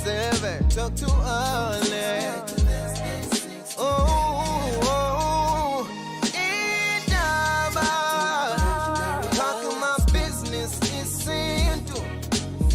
7, talk too early. Oh, Indaba, talking my business is into.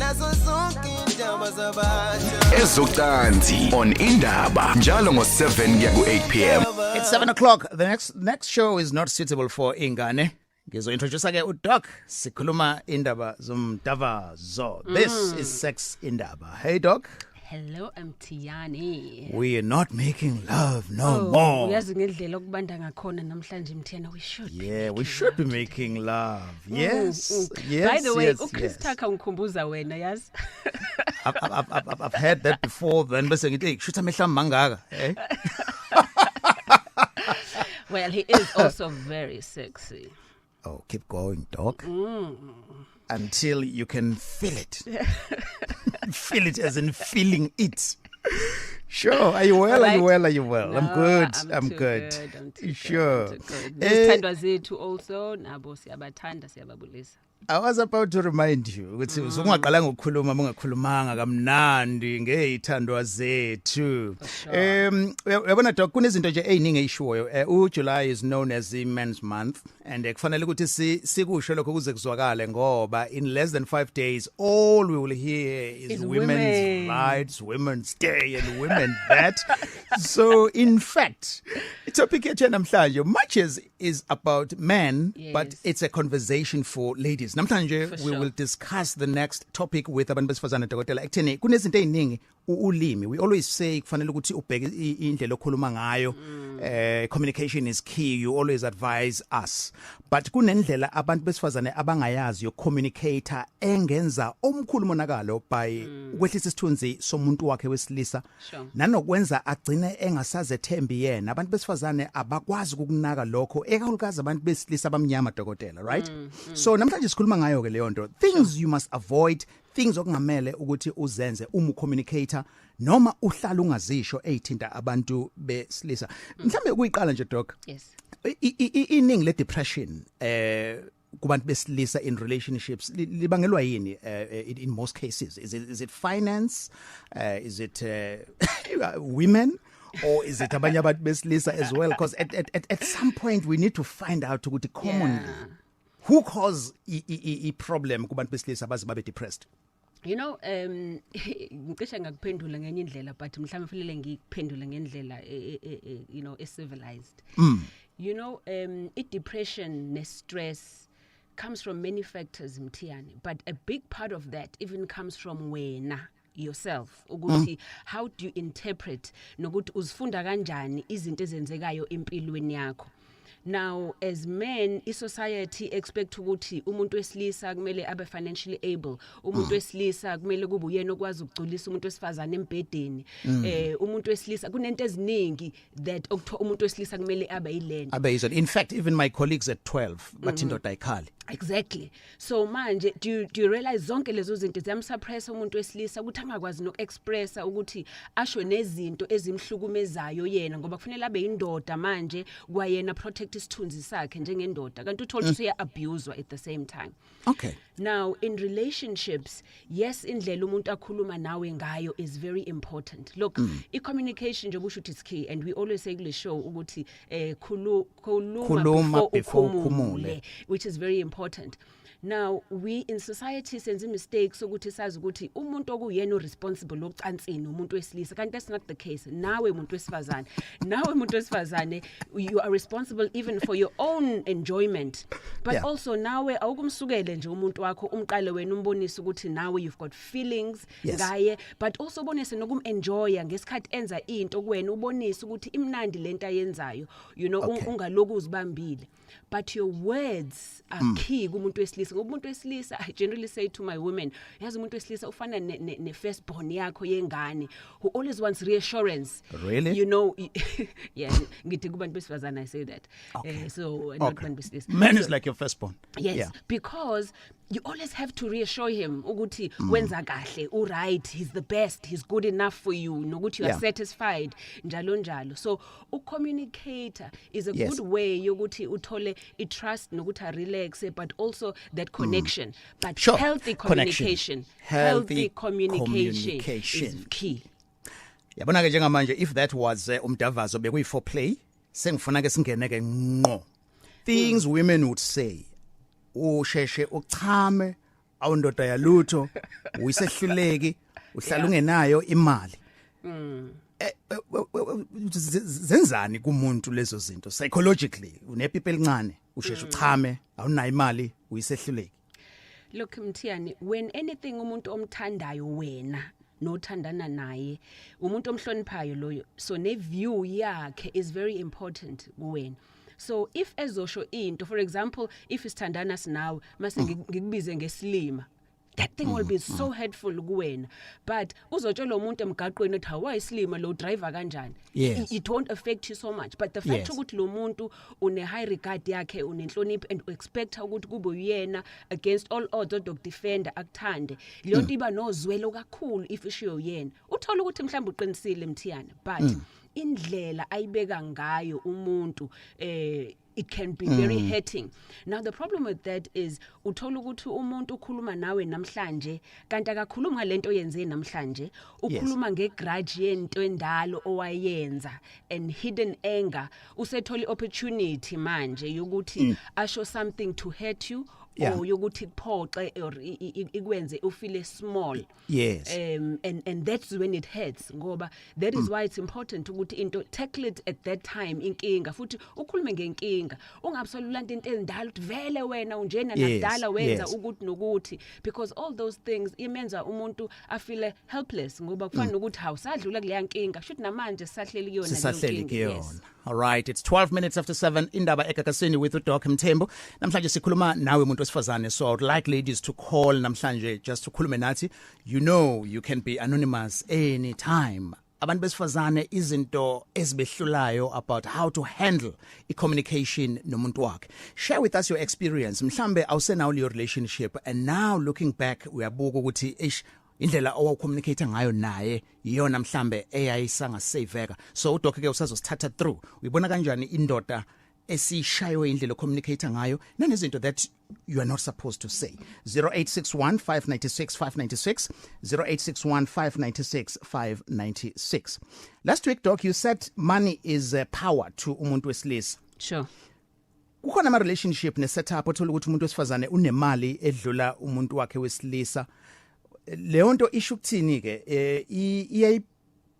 Nazo zonke indaba zabantu. Ezocansi on Indaba njalo ngo7 kuya ku8 p.m. It's 7 o'clock. The next show is not suitable for ingane. Ngizointroduce ke uDoc sikhuluma indaba zomdavazo. This is Sex Indaba. Hey Doc. Hello, I'm Tiani. We are not making love no more. Uyazi ngendlela okubanda ngakhona namhlanje Mthena we should. Yeah, we should be making love. Yes. Yes. By the way, yes, uKhristhaka ungikhumbuza wena yazi. I've heard that before then bese ngithi kushuthi amehla mangaka, eh? Well, he is also very sexy. Oh, keep going, Doc. Until you can feel it. Feel it as in feeling it. Sure. Are you well? Right. Are you well? Are you well? No, I'm good. I'm good. I'm Sure. Nesithandwa zethu also nabo siyabathanda siyababulisa. I was about to remind you ukuthi usungaqala ngokukhuluma ungakhulumanga kamnandi ngezithandwa zethu. Uyabona Doc kunezinto nje eziningi eyishoyo. uJuly is known as the Men's Month and kufanele ukuthi sikusho lokho kuze kuzwakale ngoba in less than 5 days all we will hear is women's rights, women's day and women that. So in fact, the topic yethu namhlanje much is about men, Yes. but it's a conversation for ladies. Namhlanje we will discuss the next topic with abantu besifazana dokotela. Ekutheni kunezinto eziningi ulimi. We always say kufanele ukuthi ubheke indlela okhuluma ngayo. Communication is key. You always advise us. But kunendlela abantu besifazane abangayazi yo communicator engenza omkhulu monakalo by ukwehlisa isithunzi somuntu wakhe wesilisa. Sure. Nanokwenza agcine engasazethembi yena. Abantu besifazane abakwazi ukunaka lokho ekakhulukazi abantu besilisa abamnyama dokotela, right? So namhlanje sikhuluma ngayo ke leyo nto. Things you must avoid, things okungamele ukuthi uzenze uma ucommunicator noma uhlala ungazisho ezithinta abantu besilisa. Mhlambe kuyiqala nje Doc. Yes. Iningi le depression kubantu besilisa in relationships libangelwa yini in most cases? Is it finance? Is it women? Or is it abanye abantu besilisa as well? Because at some point we need to find out ukuthi commonly who cause a problem kubantu besilisa abaze babe depressed. You know, ngicishe ngakuphendula ngenye indlela but mhlawumbe kufanele ngikuphendule ngendlela you know, civilized. You know, depression ne stress comes from many factors Mthiyane, but a big part of that even comes from wena yourself ukuthi how do you interpret nokuthi uzifunda kanjani izinto ezenzekayo empilweni yakho. Now as men society expect ukuthi umuntu wesilisa kumele abe financially able, umuntu wesilisa kumele kube uyena okwazi ukugculisa umuntu wesifazane embedeni, umuntu wesilisa kunento eziningi that umuntu wesilisa kumele abe yilento. In fact even my colleagues at 12 bathi indoda ayikhali. Exactly. So manje do you realize zonke lezo zinto ziyamsuppressa umuntu wesilisa ukuthi angakwazi nokuexpressa ukuthi asho nezinto ezimhlukumezayo yena ngoba kufanele abe indoda manje kwayena protect isithunzi sakhe njengendoda kanti uthola ukuthi abused at the same time. Okay. Now in relationships, yes indlela umuntu akhuluma nawe ngayo is very important. Look, communication nje kusho ukuthi is key and we always say kule show ukuthi khuluma before ukhumule, which is very important. Now we in society senze mistakes ukuthi sazi ukuthi umuntu okuyena responsible lokucansini umuntu wesilisa kanti that's not the case. Nawe umuntu wesifazane you are responsible even for your own enjoyment, but also nawe awukumsukele nje umuntu wakho umqale wena umbonise ukuthi nawe you've got feelings ngaye, but also ubonise nokumenjoya ngesikhathi enza into kuwena ubonise ukuthi imnandi lento ayenzayo, you know, ungaloku uzibambile. But your words are key kumuntu wesilisa. Ngomuntu wesilisa I generally say to my women, yazi umuntu wesilisa ufana ne firstborn yakho yengane who always wants reassurance. Really? You know, yeah, ngithi kubantu besifazana I say that. So not kubantu besilisa. Man is like your firstborn. Yes, because you always have to reassure him ukuthi wenza kahle, right, he's the best, he's good enough for you, nokuthi you are satisfied njalo njalo. So communicator is a good way yokuthi uthole uthole I-trust nokuthi a-relax but also that connection but Sure. healthy Connection. communication Healthy communication communication. is key. Yabona ke njengamanje if that was umdavazo bekuyi for play sengifuna ke singene ke ngqo things women would say usheshe uchame awundoda yalutho uyisehluleki uhlala ungenayo imali zenzani kumuntu lezo zinto psychologically unepipe elincane usheshe uchame awunayo imali uyisehluleki. Look Mthiyani, when anything umuntu omthandayo wena nothandana naye umuntu omhloniphayo loyo, so ne view yakhe is very important kuwena. So if ezosho into, for example, if isithandana sinawe mase ngikubize ngesilima, that thing will be so hurtful kuwena, but uzotshela umuntu emgaqweni ethi hawayisilima lo driver kanjani, Yes. it won't affect you so much, but the fact Yes. ukuthi lo muntu une high regard yakhe unenhlonipho and expect ukuthi kube uyena against all odds odokudefender akuthande leyo nto iba nozwelo kakhulu if ishiyo yena uthola ukuthi mhlawumbe uqinisile Mthiyana, but indlela ayibeka ngayo umuntu it can be very hurting. Now the problem with that is uthola ukuthi umuntu ukhuluma nawe namhlanje kanti akakhuluma ngalento yenze namhlanje, ukhuluma ngegrudge yento endalo owayenza and hidden anger, usethola opportunity manje yokuthi asho something to hurt you or yokuthi kuphoxe or ikwenze ufeel small. Yes. And that's when it hurts ngoba that is why it's important ukuthi into tackle it at that time inkinga futhi ukhulume ngenkinga ungabusolulanda into endala uthi vele wena unjena nakudala wenza ukuthi nokuthi, because all those things imenza umuntu afeel helpless ngoba kufana ukuthi awusadlula kuleya nkinga should namanje sisahleli kuyona Sisahleli leyo kuyona. nkinga. All right, it's 12 minutes after 7 indaba egagasini with uDoc Mthembu. Namhlanje sikhuluma nawe umuntu wesifazane, so I would like ladies to call namhlanje just to khulume nathi. You know you can be anonymous anytime. Abantu besifazane izinto ezibehlulayo about how to handle communication nomuntu wakhe. Share with us your experience. Mhlambe awusenawo your relationship and now looking back uyabuka ukuthi indlela owacommunicate ngayo naye iyona mhlambe eyayisanga saveka. So uDoc ke usazosithatha through. Uyibona kanjani indoda esishayo indlela communicate ngayo nanezinto that you are not supposed to say. 0861 596 596 0861 596 596. Last week Doc, you said money is power to umuntu wesilisa. Sure. Kukhona ama relationship ne setup othola ukuthi umuntu wesifazane unemali edlula umuntu wakhe wesilisa. Leyo nto isho ukuthini ke iyayi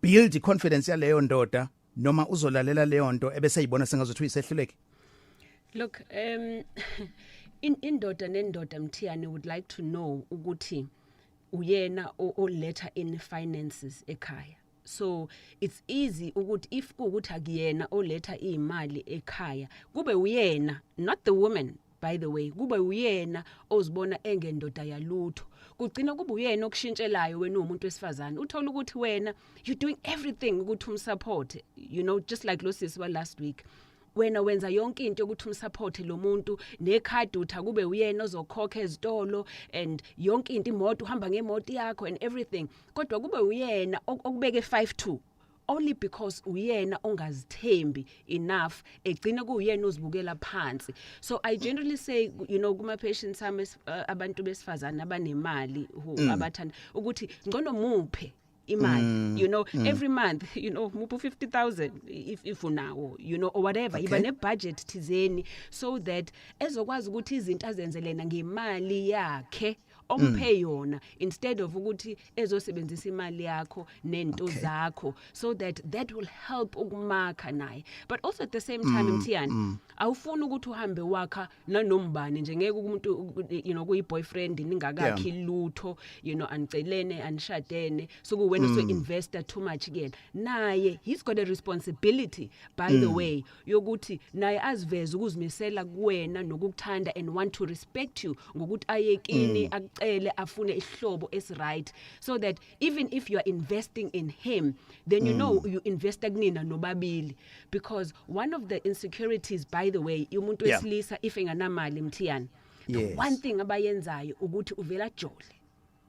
build confidence yaleyo ndoda noma uzolalela leyo nto ebese yibona sengazothi uyisehluleke. Look, indoda nendoda Mthiyane would like to know ukuthi uyena oletha in finances ekhaya. So it's easy ukuthi if ukuthi akuyena oletha imali ekhaya kube uyena, not the woman by the way, kube uyena ozibona engendoda yalutho, kugcina kube uyena okushintshelayo wena umuntu wesifazane, uthola ukuthi wena you doing everything ukuthi umsupport, you know, just like lo sisi wa last week. Wena wenza yonke into ukuthi umsupport lo muntu, nekhadi utha kube uyena ozokhokha ezitolo and yonke into, imoto uhamba ngemoto yakho and everything, kodwa kube uyena okubeke 5-2 only because uyena ongazithembi enough, egcina kuyena uzibukela phansi. So I generally say, you know, kuma patients abantu besifazana abanemali abathanda ukuthi ngcono muphe imali, you know, every month, you know, muphu 50,000 if unawo, you know, or whatever, iba ne budget thizeni so that ezokwazi ukuthi izinto azenzelena ngemali yakhe omphe yona instead of ukuthi ezosebenzisa imali yakho nento zakho, so that will help ukumakha naye. But also at the same time Mthiyane, awufuni ukuthi uhambe wakha nanombane nje, ngeke umuntu, you know, kuyi boyfriend ningakakhi lutho, you know, anicelene anishadene, so kuwena so investor too much again. Naye he's got a responsibility by the way yokuthi naye aziveze ukuzimisela kuwena nokukuthanda and want to respect you ngokuthi ayekini acele afune ihlobo is right, so that even if you are investing in him, then you know you invest kunina nobabili, because one of the insecurities by the way umuntu wesilisa if enganamali Mthiyane, the one thing abayenzayo ukuthi uvela jole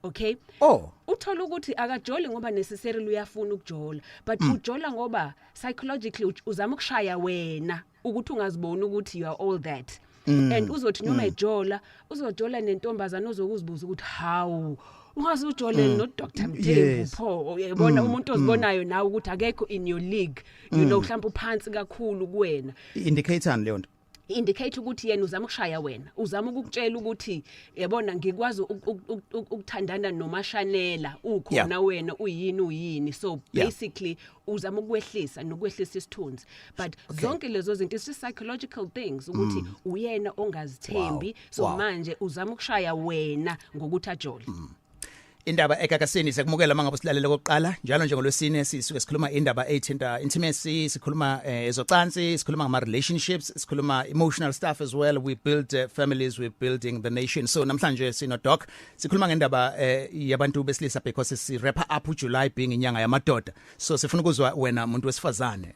okay Oh. uthola ukuthi akajoli ngoba necessarily uyafuna ukujola but ujola ngoba psychologically uzama ukushaya wena ukuthi ungaziboni ukuthi you are all that and uzothi noma ejola uzojola nentombazana ozokuzibuza ukuthi how ungaze ujole no Dr Mthembu pho uyabona umuntu ozibonayo nawe ukuthi akekho in your league you know mhlawumbe uphansi kakhulu kuwena indicator leyo nto indicate ukuthi yena uzama ukushaya wena uzama ukukutshela ukuthi yabona ngikwazi ukuthandana nomashanela ukhona wena uyini so basically uzama ukwehlisa nokwehlisa isithunzi but zonke lezo zinto is psychological things ukuthi uyena ongazithembi so manje uzama ukushaya wena ngokuthi ajole indaba ekakasini sekumukela mangabe silalela kokuqala njalo njengolwesine sisuke sikhuluma indaba ethinta intimacy sikhuluma ezocansi sikhuluma ngama relationships sikhuluma emotional stuff as well we build families we building the nation so namhlanje sino doc sikhuluma ngendaba yabantu besilisa because si wrap up July being inyanga yamadoda so sifuna ukuzwa wena umuntu wesifazane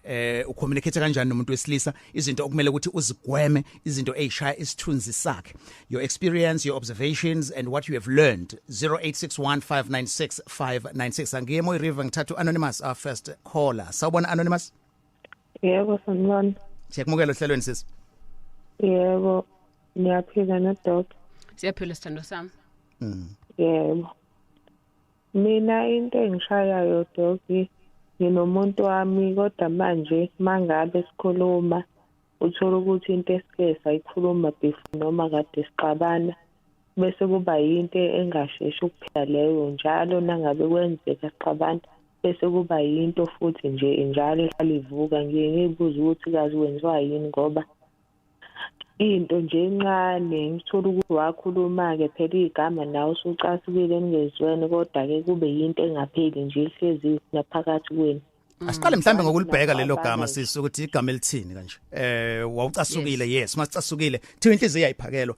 ucommunicate kanjani nomuntu wesilisa izinto okumele ukuthi uzigweme izinto ezishaya isithunzi sakhe your experience your observations and what you have learned 0861596596 angiye Moyi River ngithatha anonymous our first caller sawubona anonymous yebo sanibona siyakumukela ohlelweni sisi yebo niyaphila na doc siyaphila sithando sami yebo mina into engishayayo doc nginomuntu wami kodwa manje mangabe sikhuluma uthola ukuthi into esike sayikhuluma before noma kade siqabana bese kuba yinto engasheshi ukuphela leyo njalo nangabe kwenzeka siqabana bese kuba yinto futhi nje njalo ihlalivuka ngiyibuza ukuthi kazi wenziwa yini ngoba into nje encane ngithola ukuthi wakhuluma ke phela igama nawe usucasukile ningezweni kodwa ke kube yinto engapheli nje ihlezi naphakathi kwenu asiqale mhlambe ngokulibheka lelo gama sisi ukuthi igama elithini kanje wawucasukile yes masicasukile thiwe inhliziyo yayiphakelo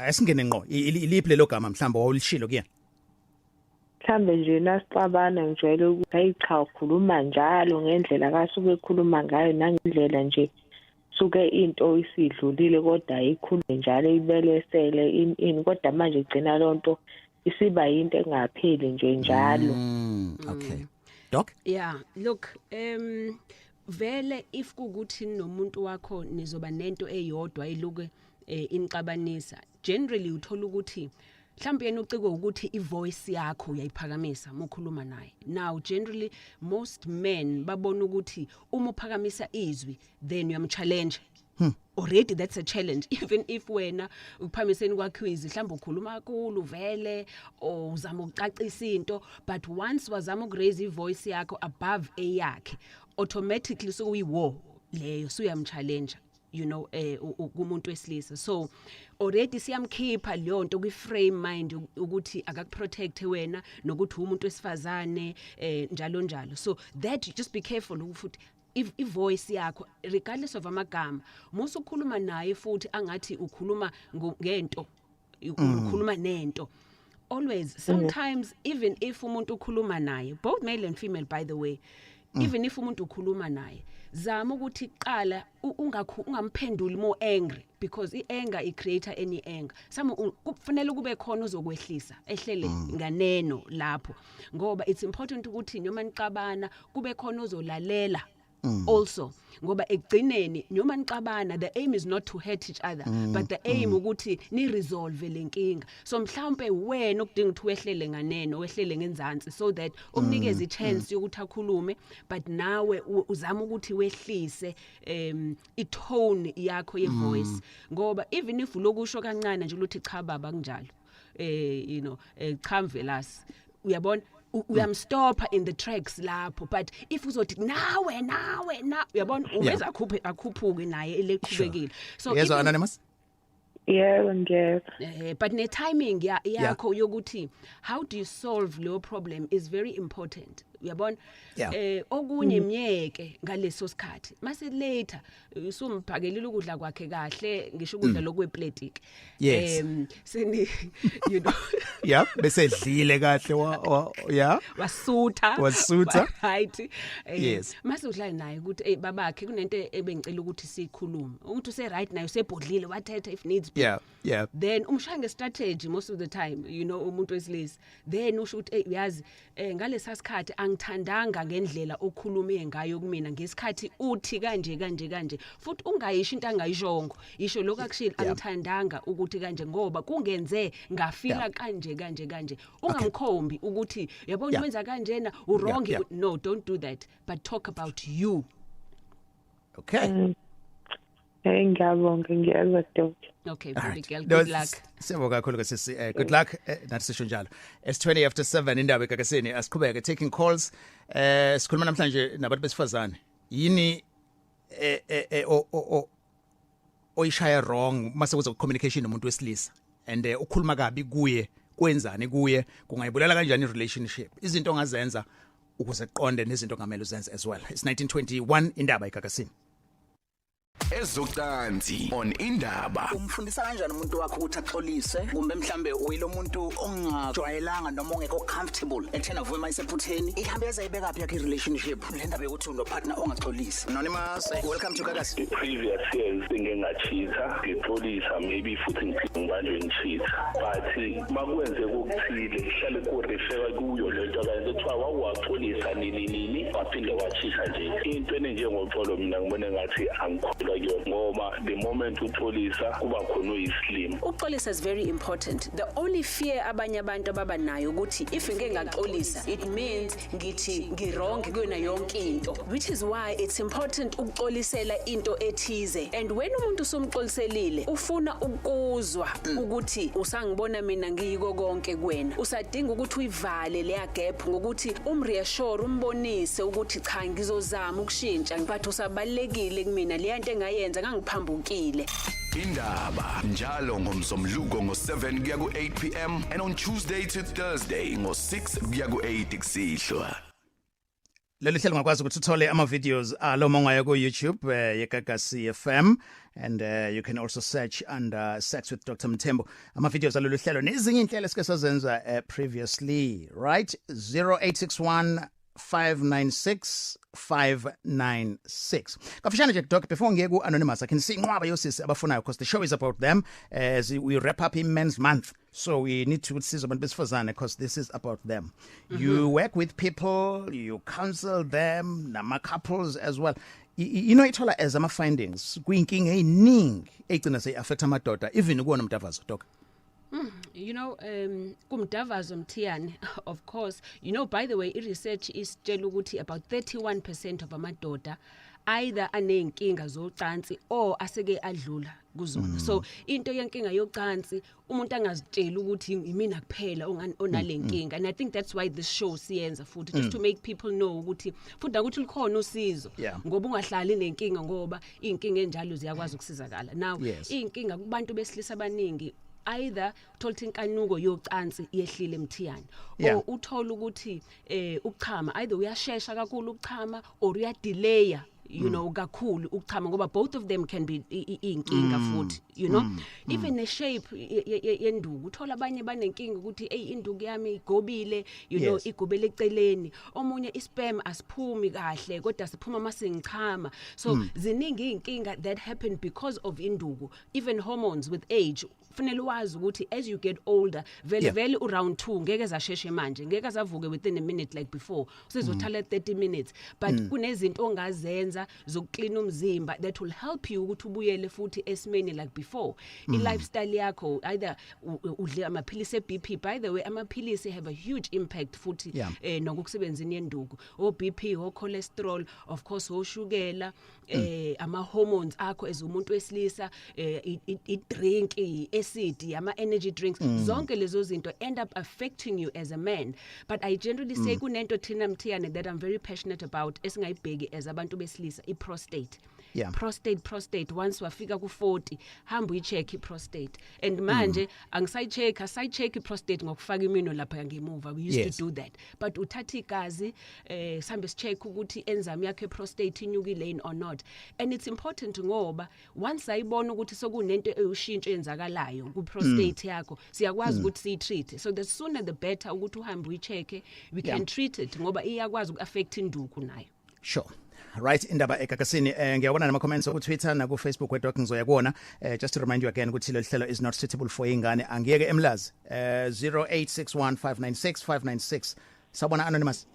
asingene ngqo iliphi lelo gama mhlamba wawulishilo kuyena mhlambe nje nasixabana ngijwayele ukuthi ayicha ukhuluma njalo ngendlela kasuke ekhuluma ngayo nangendlela nje suke into isidlulile kodwa ayikhulume njalo ibelesele ini kodwa manje igcina lonto isiba yinto engapheli nje njalo okay doc yeah look vele if kukuthi nomuntu wakho nizoba nento eyodwa iluke inixabanisa generally uthola ukuthi mhlawumbe yena uciko ukuthi ivoice yakho uyayiphakamisa ukukhuluma naye now generally most men babona ukuthi uma uphakamisa izwi then uyamchallenge already that's a challenge even if wena ukuphamiseni kwakho izwi mhlawumbe ukhuluma kakhulu vele or uzama ukucacisa into but once wazama ukuraise ivoice yakho above eyakhe automatically so uyiwo leyo so uyamchallenge you know kumuntu wesilisa so already siyamkhipha leyo nto kwi-frame mind ukuthi akakuprotect wena nokuthi umuntu wesifazane njalo so that just be careful ukuthi if ivoice yakho regardless of amagama musu ukhuluma naye futhi angathi ukhuluma ngento ukhuluma nento always sometimes even if umuntu ukhuluma naye both male and female by the way even if umuntu ukhuluma naye zama ukuthi qala ungamphenduli more angry because ianger icreator any anger kufanele kube khona ozokwehlisa ehlele nganeno lapho ngoba it's important ukuthi noma niqabana kube khona ozolalela also ngoba egcineni noma niqabana the aim is not to hurt each other but the aim ukuthi ni resolve lenkinga so mhlawumbe wena ukudinga ukuthi wehlele nganeno wehlele ngenzansi so that umnikeze ichance yokuthi akhulume but nawe uzama ukuthi wehlise itone yakho yevoice ngoba even if lokusho kancane nje ukuthi cha baba kunjalo you know cha mvelas uyabona uyamstopha in the tracks lapho but if uzothi nawe uyabona uveza akhuphuke naye eleqhubekile so yezwa anonymous yebo ngiyeza but ne timing yakho yokuthi how do you solve your problem is very important uyabona Yeah. okunye myeke ngaleso sikhathi mase later usumphakelile ukudla kwakhe kahle ngisho ukudla lokweplate Yes. seni you know Yeah, bese edlile kahle yeah. Wasutha. Right. Yes. Mase udlala naye ukuthi babakhe kunento ebengicela ukuthi sikhulume. Ukuthi use right naye usebhodlile wathetha if needs be. Yeah. Then umshange strategy most of the time, you know, umuntu wesilisa. Then usho ukuthi uyazi ngalesa sikhathi angithandanga ngendlela okhulume ngayo kumina ngesikhathi uthi kanje. Futhi ungayisho into angayishongo. Isho lokho akushilo angithandanga ukuthi kanje ngoba kungenze ngafila kanje. Ungamkhombi ukuthi yabona wenza kanjena wrong. No, don't do that, but talk about you. Okay. Ngiyabonga ngiyazwa Dr. Okay, All baby right. girl, No, good luck. Siyabonga kakhulu sisi. Good luck. Nathi sisho njalo. It's 20 after 7 indaba eGagasini. Asiqhubeke taking calls. Sikhuluma namhlanje nabantu besifazane. Yini oyishaya wrong mase kuza communication nomuntu wesilisa and ukhuluma kabi kuye kwenzani kuye kungayibulala kanjani relationship. Izinto ongazenza ukuze qonde nezinto ngamele uzenze as well. It's 1921 indaba eGagasini. Ezocansi on indaba. Umfundisa kanjani umuntu wakho ukuthi axolise kumbe mhlambe uyilo muntu ongajwayelanga noma ongekho comfortable ethena vuma isephutheni ihambe yazayibeka phi yakhe relationship le ndaba yokuthi uno partner ongaxolisi. Anonymous, welcome to Gagasi. Previous years ngingachitha ngixolisa maybe futhi ngibanjwe ngichitha but makwenze okuthile ihlale ku refer kuyo lento akanye kuthiwa wawaxolisa nini waphinde wachitha nje into enjengoxolo mina ngibone ngathi angikholwa ngoba the moment uxolisa kuba khona uyislim. Uxolisa is very important. The only fear abanye abantu ababa nayo ukuthi if ngeke ngaxolisa it means ngithi ngirong kuyona yonke into, which is why it's important ukuxolisela into ethize. And when umuntu somxoliselile ufuna ukuzwa ukuthi usangibona mina ngiyiko konke kuwena, usadinga ukuthi uyivale leya gap ngokuthi umreassure umbonise ukuthi cha ngizozama ukushintsha but usabalekile kumina leya nto engayenza ngangiphambukile. Indaba njalo ngomsombuluko ngo7 kuya ku8 pm and on Tuesday to Thursday ngo6 kuya ku8 kusihlwa. Leli hlelo ngakwazi ukuthi uthole ama videos alo mongaya ku YouTube yeGagasi FM and you can also search under Sex with Dr. Mthembu. Ama videos alolu hlelo nezinye inhlelo esike sazenza previously, right? 0861 596 Kafishane nje doc before ngiye ku Anonymous I can see inqwaba yosisi abafunayo because the show is about them as we wrap up in Men's Month, so we need to siza abantu besifazane because this is about them. You work with people, you counsel them, nama couples as well. You know ithola as ama findings kuyinkinga eyiningi egcina say affect amadoda even kuona umdavazo doc. You know, kumdavazo Mthiyane, of course, you know, by the way, research is tell ukuthi about 31% of amadoda either anenkinga zocansi or aseke adlula kuzona. So into yenkinga yocansi umuntu angazitshela ukuthi imina kuphela onalenkinga, and I think that's why this show siyenza futhi just to make people know ukuthi futhi ukuthi likhona usizo ngoba ungahlali nenkinga ngoba inkinga enjalo ziyakwazi ukusizakala. Now inkinga kubantu besilisa abaningi either uthola inkanuko yocansi yehlile Mthiyane or uthola ukuthi ukuchama either uyashesha kakhulu ukuchama or uyadelaya you know kakhulu ukuchama ngoba both of them can be inkinga futhi, you know. Even the shape yenduku uthola abanye banenkinga ukuthi induku yami igobile, you know, igobele eceleni, omunye isperm asiphumi kahle kodwa siphuma masengichama. So ziningi inkinga that happen because of induku. Even hormones with age kufanele wazi ukuthi as you get older vele around 2 ngeke zasheshe manje, ngeke zavuke within a minute like before, usizothala 30 minutes, but kunezinto ongazenza zokuclean umzimba that will help you ukuthi ubuyele futhi esimeni like before. I-lifestyle yakho either udle amaphilisi e-BP, by the way amaphilisi have a huge impact futhi nokusebenzini yenduku, o BP, o cholesterol, of course oshukela, ama hormones akho as umuntu wesilisa, i-drink, acid, ama energy drinks, zonke lezo zinto end up affecting you as a man. But I generally say kunento thina Mthiyane that I'm very passionate about esingayibheki as abantu besilisa, i-prostate. Yeah. prostate once wafika ku 40 hamba uyicheck iprostate and manje angisayicheck asayicheck iprostate ngokufaka imino lapha ngemuva we used Yes. to do that but uthatha igazi sambe sicheck ukuthi enzyme yakhe prostate inyukile or not and it's important ngoba once ayibona ukuthi sokunento eyushintsho enzakalayo ku prostate yakho siyakwazi ukuthi siyitreat so the sooner the better ukuthi uhambe uyicheck we can treat it ngoba iyakwazi ukuaffect induku nayo. Sure. Right indaba ekakasini ngiyabona nama comments ku Twitter na ku Facebook wedwa ngizoya kuona just to remind you again ukuthi lo hlelo is not suitable for ingane angiyeke emlazi 0861596596 sabona anonymous.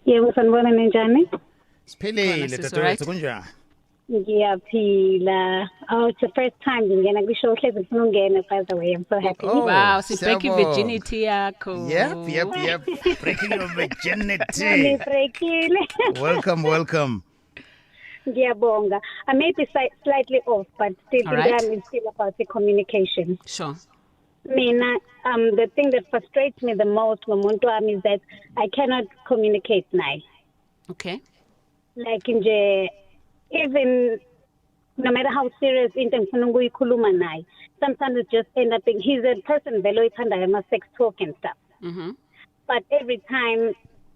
Yebo sanibona ninjani? Siphilile sis, dadewethu alright? kunjani? Ngiyaphila. Oh, it's the first time ngingena kwishow hlezi ngifuna ungena by the way. I'm so happy. Oh, Wow, sibreak siyabonga. virginity yakho. Yep. Breaking your virginity. Ngibrekile. Welcome. Ngiyabonga. I may be slightly off but still All right. it's still about the communication. Sure. Mina the thing that frustrates me the most ngomuntu wami is that I cannot communicate naye. Okay. Like nje even no matter how serious into ngifuna ukuyikhuluma naye sometimes it just end up being he's a person vele oyithanda ama sex talk and stuff but every time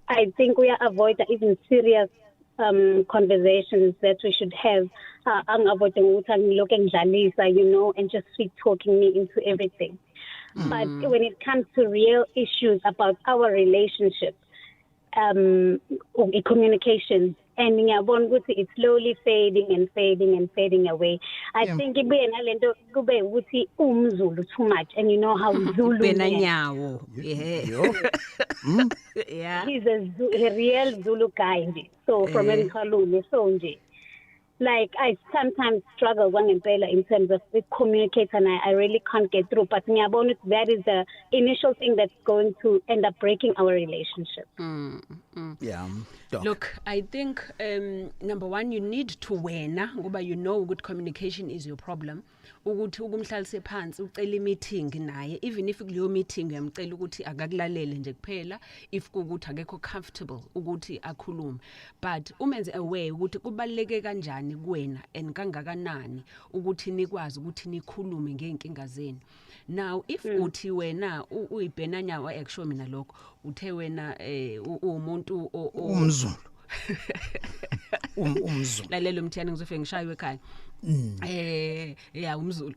I think we are avoid even serious conversations that we should have avoiding ukuthi angiloke ngidlalisa and just sweet talking me into everything but when it comes to real issues about our relationship communication and ngiyabona ukuthi it's slowly fading away. I think ibuye nalento kube ukuthi umZulu too much and you know how Zulu Bena is. nyawo. Yeah. Yeah. He's a real Zulu guy nje. So from Mkhulule so nje. Like I sometimes struggle kwangempela in terms of communicate and I really can't get through but ngiyabona ukuthi that is the initial thing that's going to end up breaking our relationship. Yeah. Doc. Look, I think number one you need to wena ngoba you know good communication is your problem. Ukuthi ukumhlalise phansi ucela meeting naye even if kuleyo meeting uyamcela ukuthi akakulalele nje kuphela if ukuthi akekho comfortable ukuthi akhulume but umenze aware ukuthi kubaleke kanjani kuwena and kangakanani ukuthi nikwazi ukuthi nikhulume ngeenkinga zenu. Now if uthi wena uyibhena nyawo actually mina lokho uthe wena umuntu umZulu umZulu lalelo mthiyane ngizofike ngishaywe ekhaya yeah umZulu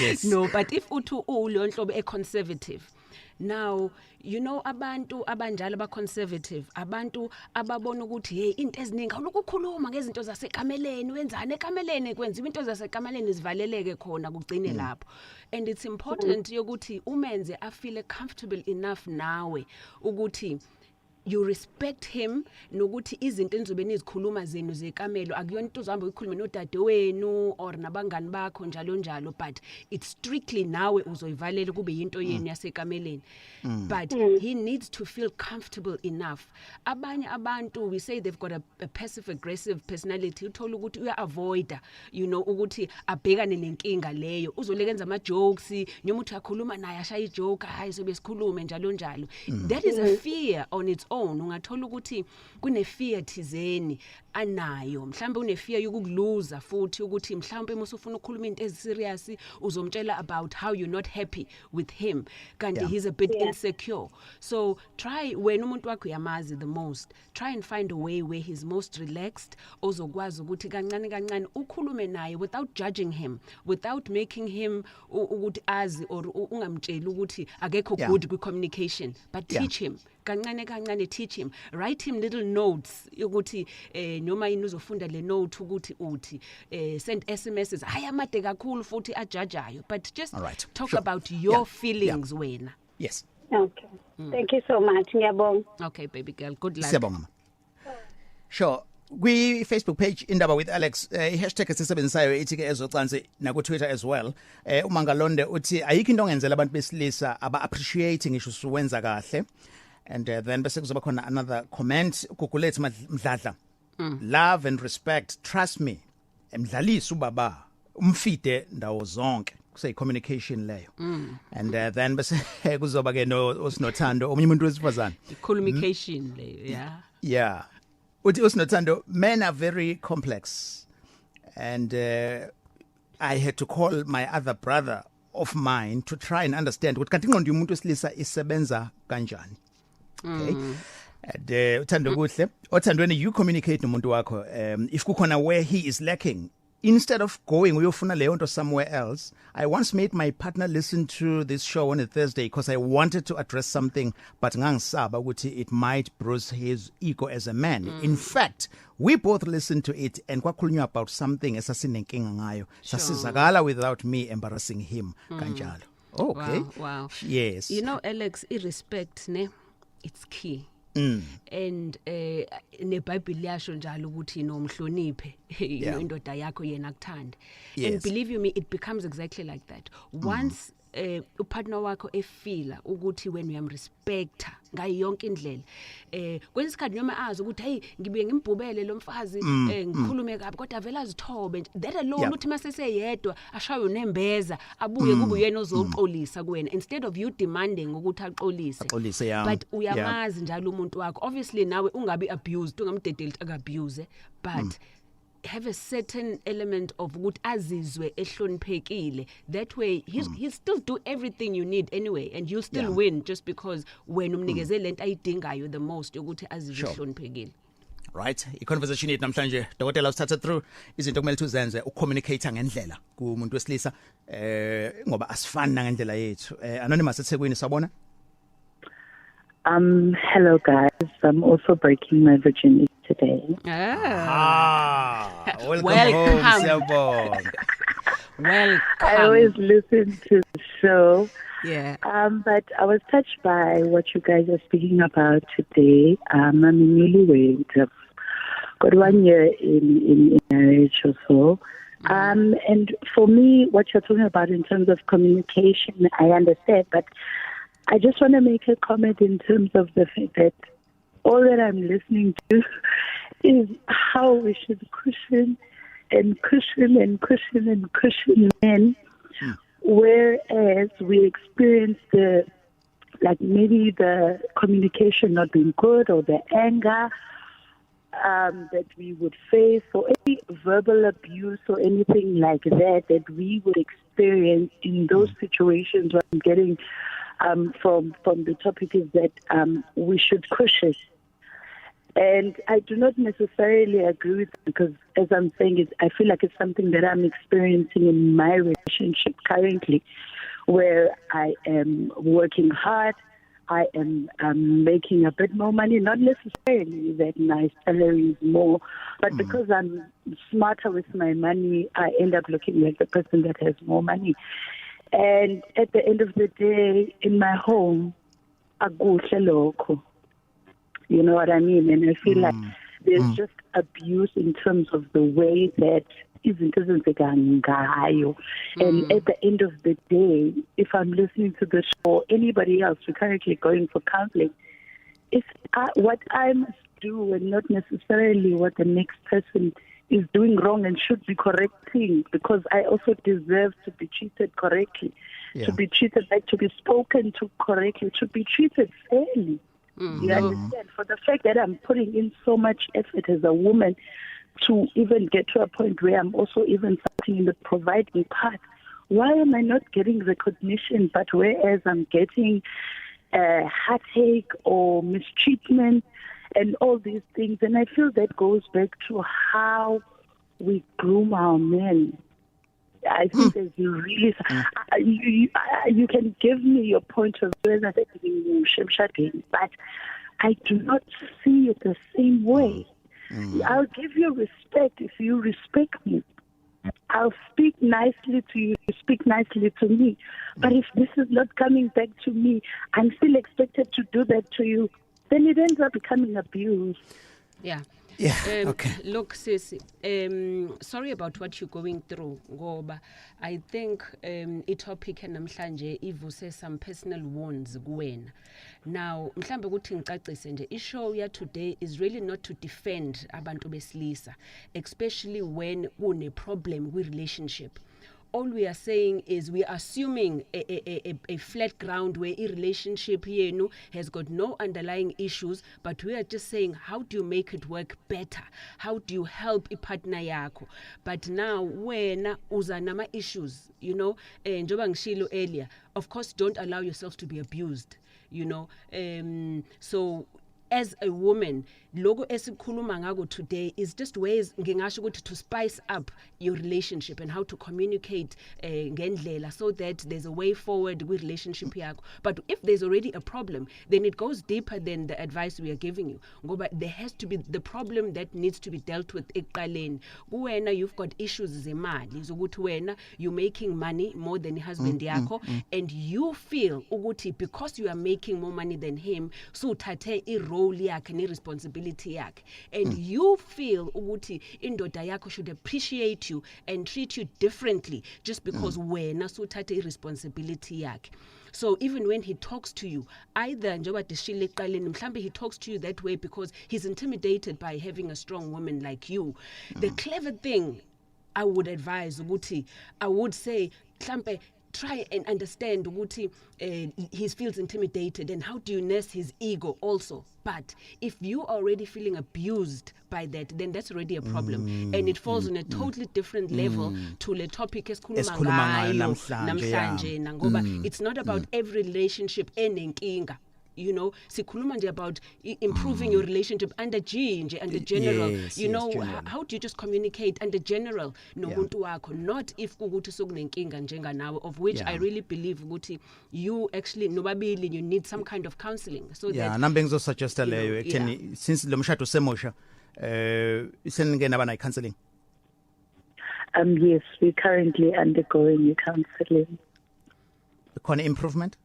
yes no but if uthi uleyo nhlobo econservative now you know abantu abanjalo aba conservative abantu ababona ukuthi hey into eziningi awukukhuluma ngezinto zasekameleni wenzane ekameleni kwenza into zasekameleni zivaleleke khona kugcine lapho and it's important ukuthi umenze afeel comfortable enough nawe ukuthi you respect him nokuthi izinto enizobe nizikhuluma zenu zekamelo akuyona into uzohamba uyikhulume nodade wenu or nabangani bakho njalo but it's strictly nawe uzoyivalela kube into yenu yasekameleni but he needs to feel comfortable enough. Abanye abantu we say they've got a passive aggressive personality uthola ukuthi uya avoida ukuthi abhekane nenkinga leyo uzolekenza ama jokes noma uthi akhuluma naye ashaya ijoke hayi sobe sikhulume njalo that is a fear on its own. Ungathola ukuthi kune fear thizeni anayo mhlambe une fear yokukuluza futhi ukuthi mhlambe musufuna ukukhuluma into eziserious uzomtshela about how you're not happy with him kanti he's a bit insecure. So try when umuntu wakho uyamazi the most try and find a way where he's most relaxed ozokwazi ukuthi kancane ukhulume naye without judging him without making him ukuthi azi or ungamtsheli ukuthi akekho good with communication but teach him kancane teach him write him little notes ukuthi noma yini uzofunda le note ukuthi uthi send SMSs ayamade kakhulu futhi ajajayo but just talk about your feelings wena. Yes. Okay. Thank you so much. Ngiyabonga. Okay baby girl, good luck. Siyabonga. Sure. Kwi Facebook page indaba with Alex hashtag esisebenzisayo ithi ke ezocansi na ku Twitter as well. uMangalonde uthi ayikho into ongenzela abantu besilisa aba appreciating ngisho suwenza kahle. And then bese kuzoba khona another comment kugulethe Mdladla. Love and respect, trust me. Emdlalisa ubaba umfide ndawo zonke. Say communication leyo. And then bese kuzoba ke no osinothando omunye umuntu wesifazane. Communication leyo, yeah. Yeah. uthi usinothando, men are very complex, and I had to call my other brother of mine to try and understand ukuthi kanti ingqondo yomuntu wesilisa isebenza kanjani. Okay. And uthando kuhle, othandweni you communicate nomuntu wakho if kukhona where he is lacking. Instead of going uyofuna leyo nto somewhere else, I once made my partner listen to this show on a Thursday because I wanted to address something, but ngangisaba ukuthi it might bruise his ego as a man. In fact, we both listened to it and kwakhulunywa about something esasinenkinga ngayo. Sasizakala without me embarrassing him kanjalo. Okay. Wow. Yes. You know, Alex, irrespect ne, it's key. And neBhayibheli yasho njalo ukuthi nomhloniphe indoda yakho yena kuthanda. And believe you me, it becomes exactly like that. Once upartner wakho efila ukuthi wena uyamrespecta ngayo yonke indlela, kwesikhathi noma azi ukuthi hey ngibuye ngimbhubele lo mfazi ngikhulume kabi kodwa vela azithobe, that alone uthi maseseyedwa ashayo nembeza abuye kube uyena ozoxolisa kuwena instead of you demanding ukuthi axolise. But uyamazi njalo umuntu wakho, obviously nawe ungabi abused, ungamdedeli akabuse, but have a certain element of ukuthi azizwe ehloniphekile. That way he'll still do everything you need anyway, and you'll still win just because when umnikeze lento ayidingayo the most ukuthi azizwe ehloniphekile. Right, i-conversation yethu namhlanje dokotela usithatha through izinto kumele uzenze ucommunicate ngendlela kumuntu wesilisa ngoba asifani ngendlela yethu. Anonymous eThekwini sabona. Hello guys, I'm also breaking my virginity today. Welcome home, Siyabonga. Welcome. I always listen to the show. Yeah. But I was touched by what you guys are speaking about today. I'm a newlywed. I've got 1 year in marriage or so. And for me, what you're talking about in terms of communication, I understand, but I just want to make a comment in terms of the fact that all that I'm listening to is how we should cushion men, whereas we experience maybe the communication not being good or the anger that we would face, or any verbal abuse or anything like that we would experience in those situations. What I'm getting from the topic is that we should cushion. And I do not necessarily agree with it because, as I'm saying, I feel like it's something that I'm experiencing in my relationship currently, where I am working hard, I am making a bit more money, not necessarily that my salary is more, but because I'm smarter with my money, I end up looking like the person that has more money. And at the end of the day, in my home, akuhle lokho. You know what I mean? And I feel like there's just abuse in terms of the way that izinto zenzeka ngayo. And at the end of the day, if I'm listening to the show or anybody else, we're currently going for counseling, what I must do and not necessarily what the next person is doing wrong and should be correcting, because I also deserve to be treated correctly, to be treated like, to be spoken to correctly, to be treated fairly. You understand? For the fact that I'm putting in so much effort as a woman to even get to a point where I'm also even starting in the providing part, why am I not getting recognition? But whereas I'm getting heartache or mistreatment and all these things, and I feel that goes back to how we groom our men. I think there's really you can give me your point of view, but I do not see it the same way. I'll give you respect if you respect me. I'll speak nicely to you, you speak nicely to me. But if this is not coming back to me, I'm still expected to do that to you, then it ends up becoming abuse. Yeah. Okay. Look, Sisi, sorry about what you're going through, ngoba I think topic namhlanje ivuse some personal wounds kuwena. Now, mhlambe ukuthi ngicacise nje, ishow ya today is really not to defend abantu besilisa, especially when une problem with relationship. all we are saying is we are assuming a flat ground where a relationship here has got no underlying issues, but we are just saying, how do you make it work better? How do you help a partner yakho? But now when uzanama issues, njoba ngishilo earlier, of course don't allow yourself to be abused, so as a woman, logo esikhuluma ngako today is just ways ngingasho ukuthi to spice up your relationship and how to communicate ngendlela so that there's a way forward with relationship yakho. But if there's already a problem, then it goes deeper than the advice we are giving you. Ngoba there has to be the problem that needs to be dealt with eqaleni. Kuwena you've got issues zemali zokuthi wena you're making money more than husband yakho and you feel ukuthi because you are making more money than him so uthathe irole yakhe ne responsibility yakhe and you feel ukuthi indoda yakho should appreciate you and treat you differently just because wena so uthathe irresponsibility yakhe. So even when he talks to you, either njoba dishile eqaleni mhlambe he talks to you that way because he's intimidated by having a strong woman like you. The clever thing I would advise ukuthi I would say mhlambe try and understand ukuthi he feels intimidated and how do you nurse his ego also. But if you are already feeling abused by that, then that's already a problem and it falls on a totally different level to the topic esikhuluma ngayo namhlanje ngoba it's not about every relationship enenkinga. Sikhuluma nje about improving your relationship under under general. General. How do you just communicate under general nomuntu wakho, not if ukuthi sokunenkinga njenga nawe, of which I really believe ukuthi you actually nobabili you need some kind of counseling so that nambe ngizosuggesta leyo ekutheni since lo mshado semusha iseningena bana counseling. Yes, we're currently undergoing counseling. Khona improvement?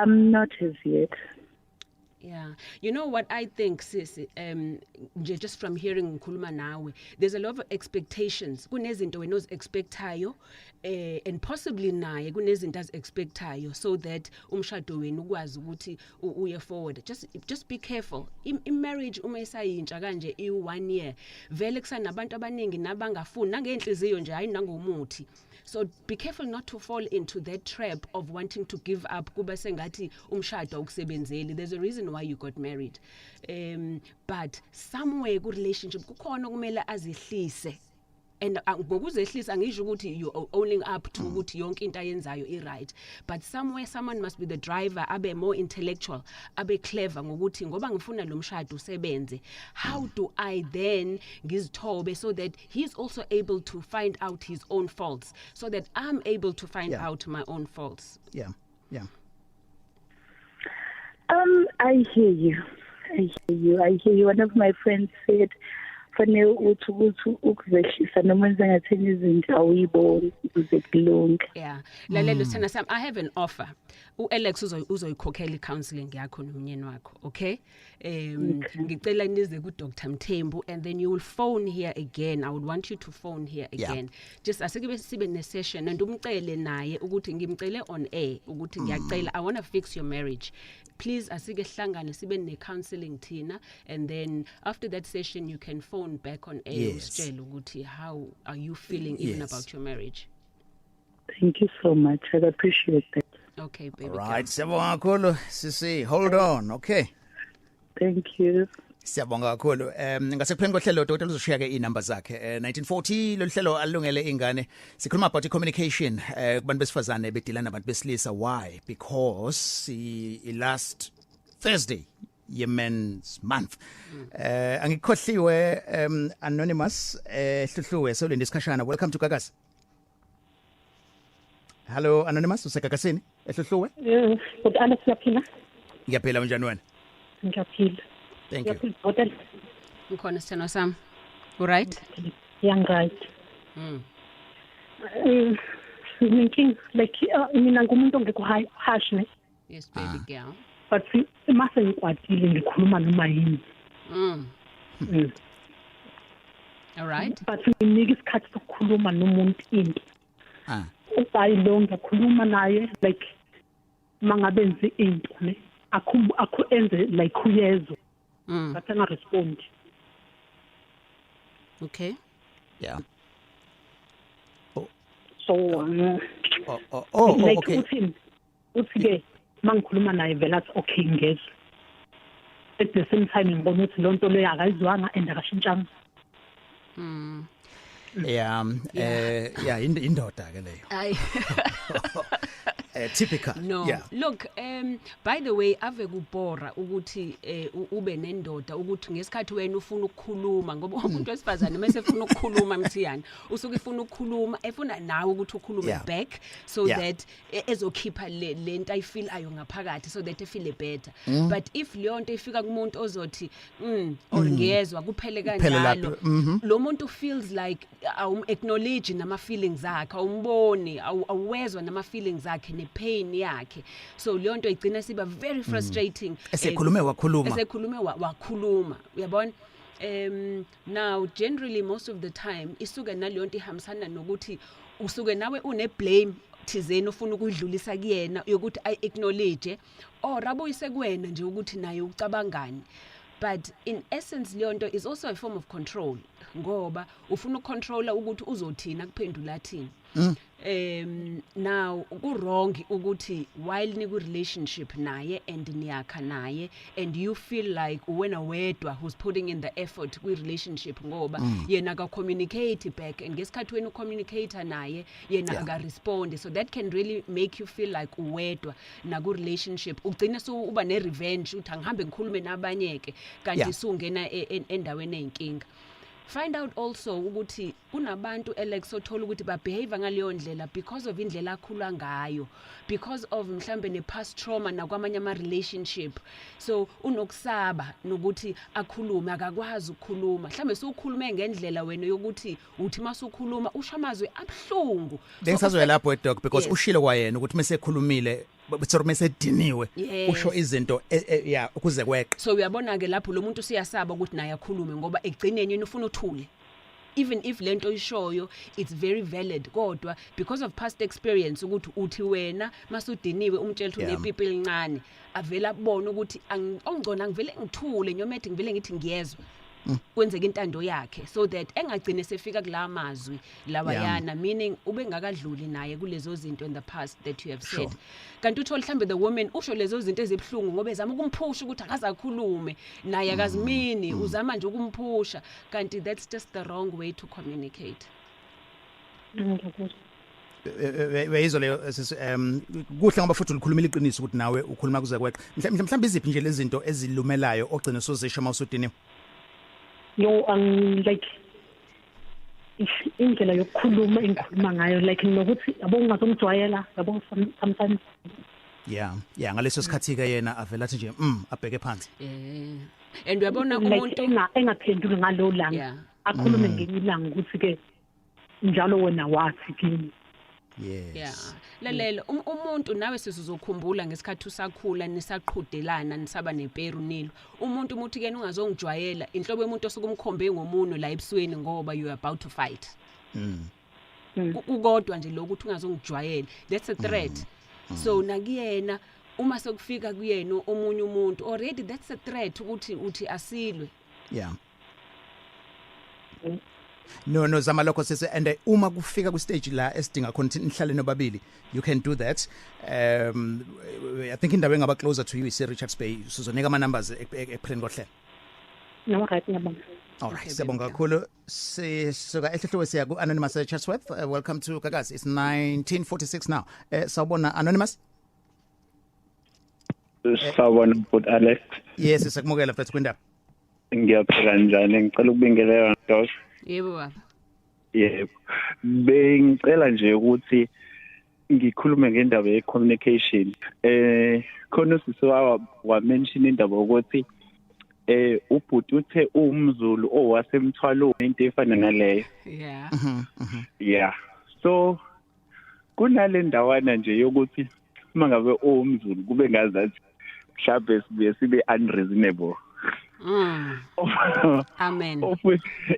Not as yet. Yeah, you know what I think, sis, just from hearing ngikhuluma nawe, there's a lot of expectations. Kunezinto wena ozi-expectayo and possibly naye kunezinto azi-expectayo so that umshado wenu ukwazi ukuthi uye forward. Just be careful. In marriage uma isayintsha kanje i1 year, vele kusanabantu abaningi nabangafuni nangenhliziyo nje hayi nangomuthi. So be careful not to fall into that trap of wanting to give up kuba sengathi umshado ukusebenzeli. There's a reason why you got married. But somewhere ku relationship kukhona kumele azihlise. And ngokuzehlisa ngisho ukuthi you are owning up to ukuthi yonke into ayenzayo i-right, but somewhere someone must be the driver, abe more intellectual, abe clever ngokuthi ngoba ngifuna lo mshado usebenze, how do I then ngizithobe so that he's also able to find out his own faults so that I'm able to find out my own faults. I hear you. One of my friends said fanele ukuthi ukuzehlisa noma enze ngathini izinto awuyiboni ukuze kulunge. Lalelo sithanda sami, I have an offer. uAlex uzoyikhokhela icounseling yakho nomnyeni wakho, okay? Ngicela nize ku Dr. Mthembu and then you will phone here again. I would want you to phone here again. Just asike sibe ne session and umcele naye ukuthi ngimcele on air ukuthi ngiyacela I want to fix your marriage. Please asike hlangane sibe ne counseling thina and then after that session you can phone back on air usitshela ukuthi how are you feeling even about your marriage. Thank you so much. I appreciate that. Okay, baby. All right, siyabonga kakhulu sisi, hold on, okay? Thank you. Siyabonga kakhulu. Ngasekupheleni kohlelo Dr. uzoshiya ke inumber zakhe. 1940 lo hlelo alungele ingane. Sikhuluma about communication kubantu besifazane bedila nabantu besilisa. Why? Because last Thursday Yemen's month. Angikhohliwe anonymous Hluhluwe so le discussion. Welcome to Gagas. Hello anonymous usegagasini Hluhluwe? But Alex yaphila. Ngiyaphila njani wena? Ngiyaphila. Thank you. Hotel. Ngikhona sithando sami. All right? Young right. Thinking like mina ngumuntu ongekho harsh ne. Yes baby girl. But mase ngikwatile ngikhuluma noma yini. All right. But nginika isikhathi sokukhuluma nomuntu into. Usayi lo ngikhuluma naye like mangabenze into ne. Akho enze like uyezo. But I respond. Okay. Yeah. so like okay. uthi ke mangikhuluma naye vela athi okay ngezwe at the same time ngibona ukuthi lonto leyo akayizwanga and akashintshanga. Yeah, indoda ke leyo. Typical. No. Yeah. Look, by the way, ave kubora ukuthi ube nendoda ukuthi ngesikhathi wena ufuna ukukhuluma ngoba umuntu wesifazane mase efuna ukukhuluma mthiyana usuke efuna ukukhuluma efuna nawe ukuthi ukhulume back so that ezokhipha lento ayifeel ayo ngaphakathi so that efeel better. But if leyo nto ifika kumuntu ozothi or ngiyezwa kuphele kanjalo lo muntu feels like acknowledge nama feelings akhe awumboni awezwa nama feelings akhe ne pain yakhe so leyo nto igcina siba very frustrating esekhulume wakhuluma uyabona now generally most of the time isuke naleyo nto ihambisana nokuthi usuke nawe une blame thizeni ufuna ukudlulisa kuyena yokuthi I acknowledge or abuyise kuwena nje ukuthi naye ucabangani. But in essence leyo nto is also a form of control ngoba ufuna ukucontrola ukuthi uzothina kuphendula athini. Now ku wrong ukuthi while niku relationship naye and niyakha naye and you feel like wena wedwa who's putting in the effort ku relationship ngoba yena ka communicate back and ngesikhathi wena ucommunicate naye yena aka respond so that can really make you feel like uwedwa na ku relationship ugcina so uba ne revenge uthi angihambe ngikhulume nabanyeke kanti sungena endaweni eyinkinga. Find out also ukuthi kunabantu Alex othola ukuthi ba behave ngaleyo ndlela because of indlela akhula ngayo because of mhlambe ne past trauma nakwamanye ama relationship so unokusaba nokuthi akhulume akakwazi ukukhuluma mhlambe sokhulume ngendlela wena yokuthi uthi masukhuluma ushamazwe abhlungu bengisazwe lapho doc because ushilo kwayena ukuthi mesekhulumile bese mesediniwe usho izinto ukuze kweqe so uyabona ke lapho lo muntu siyasaba ukuthi naye akhulume ngoba egcineni yena ufuna uthule even if lento ishoyo it's very valid kodwa because of past experience ukuthi uthi wena masudiniwe umtshela ukuthi unepipi elincane avela kubona ukuthi ongcona ngivele ngithule nyomethi ngivele ngithi ngiyezwa kwenzeka intando yakhe so that engagcine sefika kula mazwi lawa yana meaning ube ngakadluli naye kulezo zinto in the past that you have said kanti uthola mhlambe the woman usho lezo zinto ezibhlungu ngoba ezama ukumphusha ukuthi akazakhulume naye akazimini uzama nje ukumphusha kanti that's just the wrong way to communicate. Weyizolo kuhle ngoba futhi ulikhulumela iqiniso ukuthi nawe ukhuluma kuze kweqe mhlawumbe iziphi nje lezi zinto ezilumelayo ogcina sozisho mawusudiniwe. Like indlela yokukhuluma engikhuluma ngayo like nokuthi yabo ungazomjwayela yabo sometimes ngaleso sikhathi ke yena avela athi nje abheke phansi and uyabona umuntu engaphenduli ngalo langa akhulume ngemilanga ukuthi ke njalo wena wathi kimi. Lalela umuntu nawe sizokukhumbula ngesikhathi usakhula nisaqhudelana nisaba neperu nilo umuntu umuthi ke ungazongijwayela inhlobo yomuntu osukumkhombe ngomuno la ebusweni ngoba you are about to fight ukodwa nje lokuthi ungazongijwayela that's a threat so nakuyena uma sekufika kuyena omunye umuntu already that's a threat ukuthi uthi asilwe No zama lokho sese and uma kufika ku stage la esidinga khona nihlale nobabili you can do that. I think indawo engaba closer to you is Richards Bay sizonika ama numbers eplan kohle. No right ngiyabonga. All right siyabonga kakhulu sisuka ehlehlo siya ku Anonymous Chatsworth. Welcome to Gagasi. It's 1946 now. Sawubona Anonymous. Sawubona but Alex. Yes sisakumukela mfethu kwindaba. Ngiyaphila njani ngicela ukubingelela Dosh. Yebo baba. Yebo. Bengicela nje ukuthi ngikhulume ngendaba ye communication. Khona sisiwa wa mention indaba ukuthi ubhuti uthe umZulu owasemthwalo into efana naleyo. So kunale ndawana nje yokuthi mangabe umZulu kube ngazathi mhlawumbe sibe unreasonable. Amen.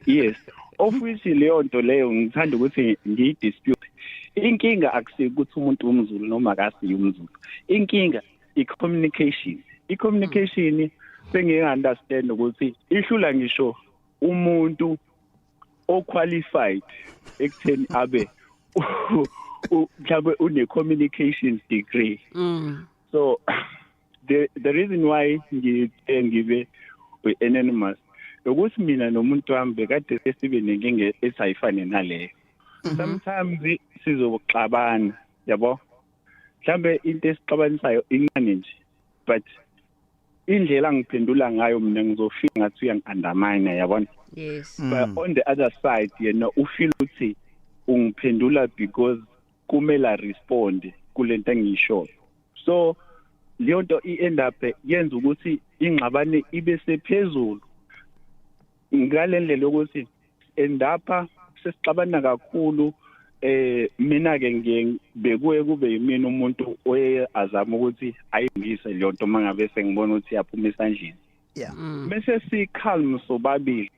Yes. Officially leyo nto leyo ngithanda ukuthi ngidispute. Inkinga akusiyo ukuthi umuntu umZulu noma akasiyo umZulu. Inkinga i-communication. I-communication sengiyi-understand ukuthi ihlula ngisho umuntu o-qualified ekutheni abe mhlawumbe une communications degree. So the reason why ngibe anonymous ukuthi mina nomuntu wami bekade sibe nenkinga esayifane naleyo. Sometimes sizoxabana yabo. Mhlambe into esixabanisayo incane nje but indlela ngiphendula ngayo mina ngizofika ngathi uyangi-undermine yabona. Yes. But on the other side ufeel ukuthi ungiphendula because kumele respond kulento engiyisho. So leyo nto end up yenza ukuthi ingxabane ibe sephezulu ngalendlela ukuthi endapha sesixabana kakhulu mina ke bekuye kube yimina umuntu oyazama ukuthi ayingise leyo nto mangabe sengibona ukuthi yaphuma esandleni. Yeah. Bese si calm sobabili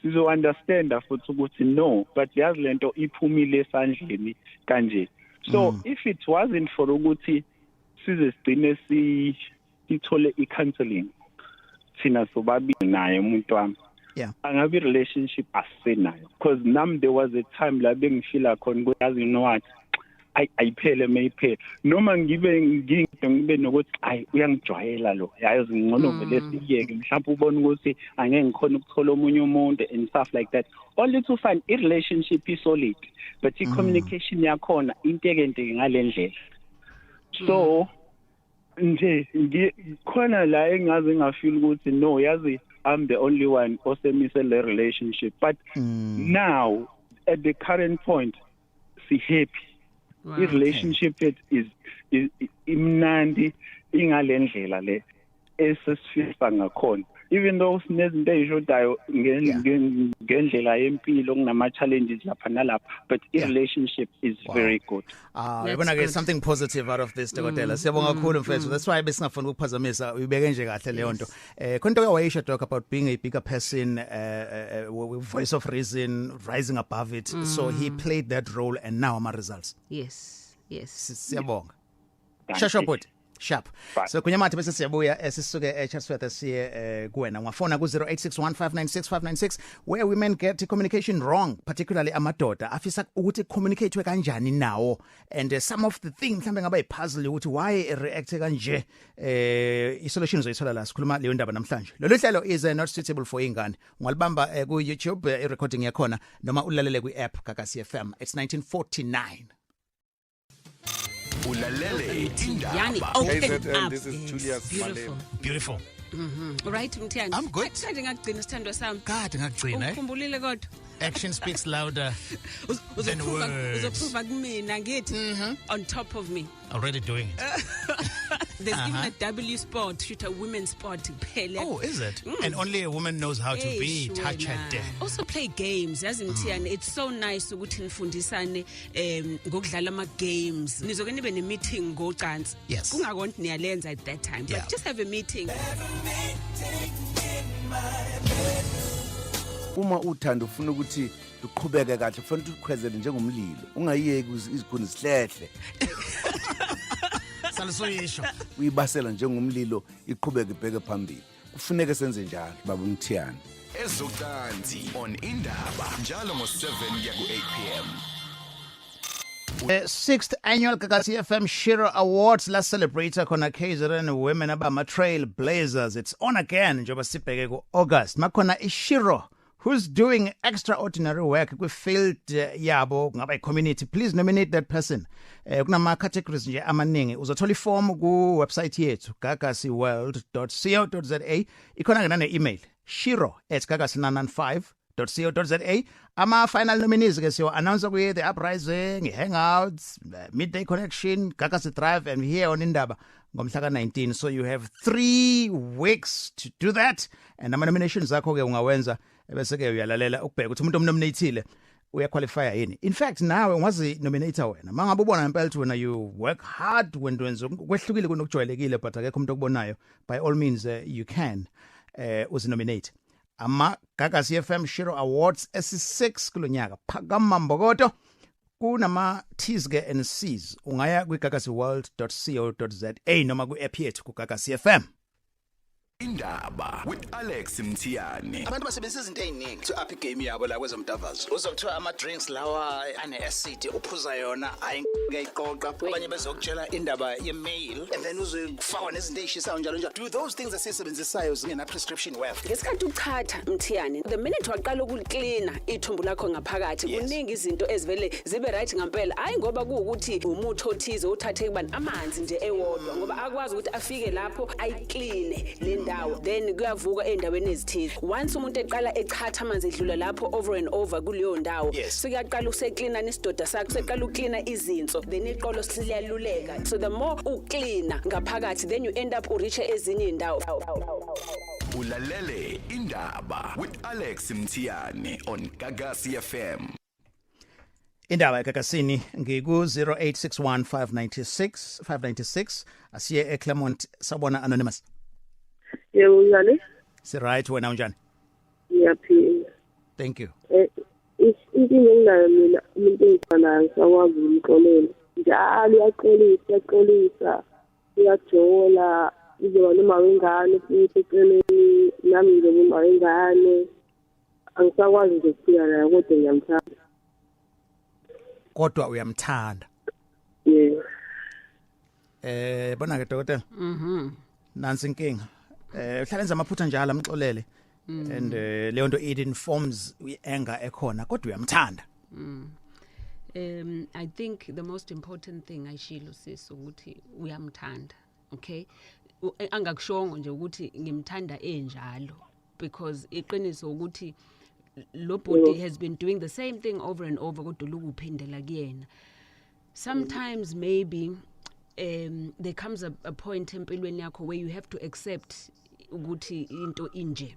sizo understand futhi ukuthi no but yazi lento iphumile esandleni kanje. So if it wasn't for ukuthi size sigcine sithole i-counseling thina sobabili naye umuntu wami. Yeah. Angabi relationship asenayo because there was a time la bengifila khona ukuthi you know what ayiphele mayiphele noma ngibe nokuthi ay uyangijwayela lo yazi ngcono vele siyeke mhlawumbe ubone ukuthi angeke ngikhona ukuthola omunye umuntu and stuff like that. Only to find a relationship is solid but the communication yakhona inteke ngalendlela. So nje khona la engaze ngafeel ukuthi no yazi I'm the only one osemise le relationship but now at the current point si happy. Wow, The relationship is imnandi ingalendlela le esesifisa ngakhona even though sinezinto ezishodayo ngendlela yempilo kunama challenges lapha nalapha but the relationship is very good. Yabona ke something positive out of this Dokotela. Siyabonga kakhulu mfethu. That's why besingafuna ukuphazamisa uyibeke nje kahle leyo nto. Konto yawayisho talk about being a bigger person, with voice of reason, rising above it. So he played that role and now ama results. Yes. Siyabonga. Shasho bot. Sharp. So kunyamathi bese siyabuya sisuke eChatsworth siye kuwena ngafona ku 0861596596 where women get communication wrong, particularly amadoda afisa ukuthi communicatewe kanjani nawo and some of the things mhlambe ngaba ipuzzle ukuthi why react kanje isolution zoyithola la sikhuluma leyo ndaba namhlanje. Lolu hlelo is not suitable for ingane. Ungalibamba ku YouTube recording yakhona noma ulalele ku app Gagasi FM. It's 1949. Ulalele indaba. Yani, open up. This is Julius Beautiful. Beautiful. Right Mthiyani. I'm good. Kade ngagcina sithando sami. Kade ngagcina Ukhumbulile kodwa. Action speaks louder than words. Uzoprova kumina ngithi on top of me. Already doing it. There's even a W sport, shoot a women's sport kuphela. Oh, is it? And only a woman knows how to be touched. Also play games. Yazi Mthiyani, it's so nice ukuthi nifundisane ngokudlala ama games. Nizoke nibe ne meeting ngocansi. Yes. Kungakonke niyalenza at that time. But just have a meeting. Uma uthanda ufuna ukuthi uqhubeke kahle kufanele ukuthi ukhwezele njengomlilo ungayiyeki izikhuni zihlehle salisoyisho uyibasela njengomlilo iqhubeke ibheke phambili kufuneka senze njalo baba Mthiyani Ezocansi on indaba njalo ngo7 kuya ku8 p.m. 6th annual Gagasi FM Shiro Awards la celebrate khona KZN women abama trail blazers. It's on again njoba sibheke ku August makhona iShiro who's doing extraordinary work kwi field yabo ngaba community. Please nominate that person. Kunama categories nje amaningi uzothola iform ku website yethu gagasiworld.co.za. Ikhona ngana email shiro@gagasi995.co.za. Ama final nominees ke siyo announce ku the uprising, hangouts, midday connection, Gagasi Drive and here on Indaba ngomhla ka19. So you have 3 weeks to do that and ama nominations zakho ke ungawenza bese ke uyalalela ukubheka ukuthi umuntu omnominatile uyaqualify yini. In fact nawe ungazi nominator wena mangabe ubona ngempela ukuthi wena you work hard when wenza kwehlukile kunokujwayelekile but akekho umuntu okubonayo, by all means you can uzinominate. Ama Gagasi FM Shiro Awards esi6 kulonyaka phakama mbokoto kunama T's ke and C's ungaya ku gagasiworld.co.za noma ku app yethu ku Gagasi FM. Indaba with Alex Mthiane. Abantu basebenzisa izinto eziningi to up game yabo la kwezomdavazo. Uzokuthiwa ama drinks lawa ane acid uphuza yona ayiqoqa. Abanye bezokutshela indaba ye-mail and then uzofakwa nezinto ezishisayo njalo njalo. Do those things esisebenzisayo zingena prescription worth? Ngesikhathi uchatha Mthiyane, the minute waqala ukucleana ithumbu lakho ngaphakathi kuningi izinto ezivele zibe right ngempela. Hayi ngoba kuukuthi umuthi othize uthathe kubani amanzi nje ewodwa ngoba akwazi ukuthi afike lapho ayicleane le ndawo then kuyavuka endaweni ezithize. Once umuntu eqala echatha amanzi edlula lapho over and over kuleyo ndawo sekuyaqala usecleana nesidoda sakho seqala ucleana izinso then iqolo siliyaluleka. So the more ucleana ngaphakathi then you end up uriche ezinye indawo. Ulalele Indaba with Alex Mthiane on Gagasi FM. Indaba eGagasini ngiku 0861596596 asiye eClermont sabona anonymous. Yebo unjani? Si right wena unjani? Ngiyaphila. Thank you. Inkinga enginayo mina umuntu engifanayo sakwazi umxolelo. Njalo uyaxolisa uyajola izoba noma wengane futhi eceleni nami ngizoba noma wengane. Angisakwazi nje ukuphila naye kodwa ngiyamthanda. Kodwa uyamthanda. Yeah. Bona ke dokotela. Nansi inkinga. Uhlalenza amaphutha njalo amxolele. And leyo nto it informs anger ekhona kodwa uyamthanda. I think the most important thing ayishilo sis ukuthi uyamthanda. Okay? Angakushongo nje ukuthi ngimthanda enjalo because iqiniso ukuthi lo body has been doing the same thing over and over kodwa lokuphindela kuyena. Sometimes maybe there comes a point empilweni yakho where you have to accept ukuthi into inje.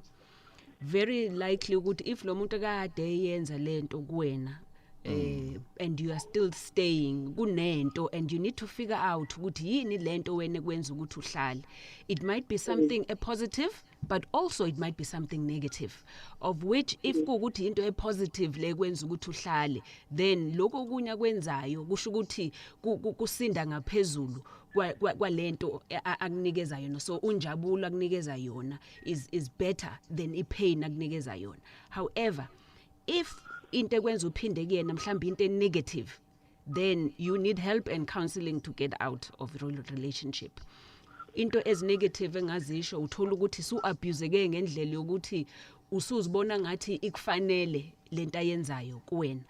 Very likely ukuthi if lo muntu kade yenza lento kuwena and you are still staying kunento and you need to figure out ukuthi yini lento wena kwenza ukuthi uhlale. It might be something a positive but also it might be something negative, of which if kuukuthi into positive le kwenza ukuthi uhlale then lokho kunya kwenzayo kusho ukuthi kusinda ngaphezulu kwalento akunikeza yona, so unjabulo akunikeza yona is better than ipain akunikeza yona. However, if into ekwenza uphinde kuyena mhlawumbe into negative, then you need help and counseling to get out of the relationship. Into as negative engazisho uthola ukuthi su abuseke ngendlela yokuthi usuzibona ngathi ikufanele lento ayenzayo kuwena.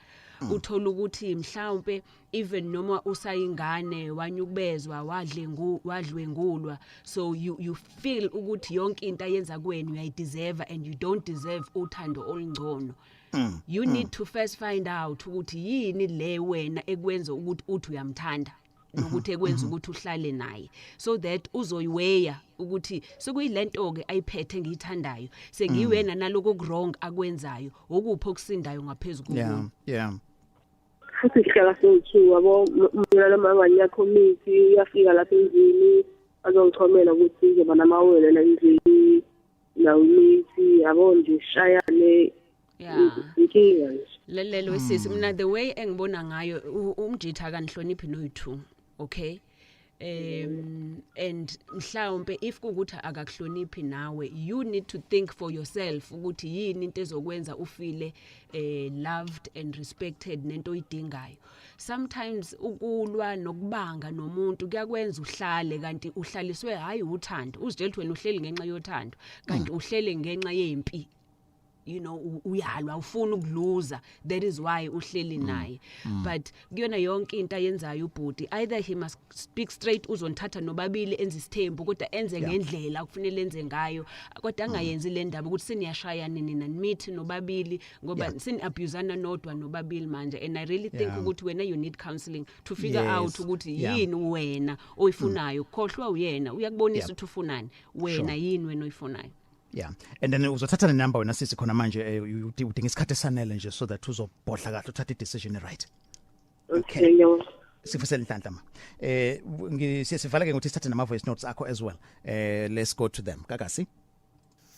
Uthola ukuthi mhlawumbe even noma usayingane wanyukubezwa wadlwengulwa, so you feel ukuthi yonke into ayenza kuwena uyayideserve and you don't deserve uthando olungcono. You need to first find out ukuthi yini le wena ekwenza ukuthi uthi uyamthanda nokuthi ekwenza ukuthi uhlale naye, so that uzoyiweya ukuthi sekuyilento ke ayiphethe ngiyithandayo sengiwena naloko wrong akwenzayo okupho okusindayo ngaphezulu kuwo. Yeah. Futhi sihlala sothi yabo mina lama ngiyakhomithi uyafika lapha endlini azongichomela ukuthi ngizoba namawele la endlini la umithi yabo nje shayane. Lelo sisi mina the way engibona ngayo umjitha kanhloniphi noyithu, okay? And mhlawumbe if kukuthi akakuhloniphi nawe, you need to think for yourself ukuthi yini into ezokwenza ufile loved and respected nento oyidingayo. Sometimes ukulwa nokubanga nomuntu kuyakwenza uhlale kanti uhlaliswe hayi uthando, uzitshela ukuthi wena uhleli ngenxa yothando kanti uhlele ngenxa yempi. You know, uyalwa ufuna ukuluza, that is why uhleli naye. But kuyona yonke into ayenzayo ubhuti, either he must speak straight uzonithatha nobabili enze isithembu kodwa enze ngendlela kufanele enze ngayo, kodwa angayenzi le ndaba ukuthi siniyashayana nina nimeet nobabili ngoba siniabusana nodwa nobabili manje. And I really think ukuthi wena you need counseling to figure out ukuthi yini wena oyifunayo, khohlwa uyena uyakubonisa ukuthi ufunani, wena yini wena oyifunayo. Yeah, and then uzothatha le number wena sisi khona manje udinga isikhathi esanele nje so that uzobhodla kahle uthathe decision right. Okay. Sifusela inhlanhla ma. Sisivala ke ukuthi sithathe nama voice notes akho as well. Let's go to them. Gagasi.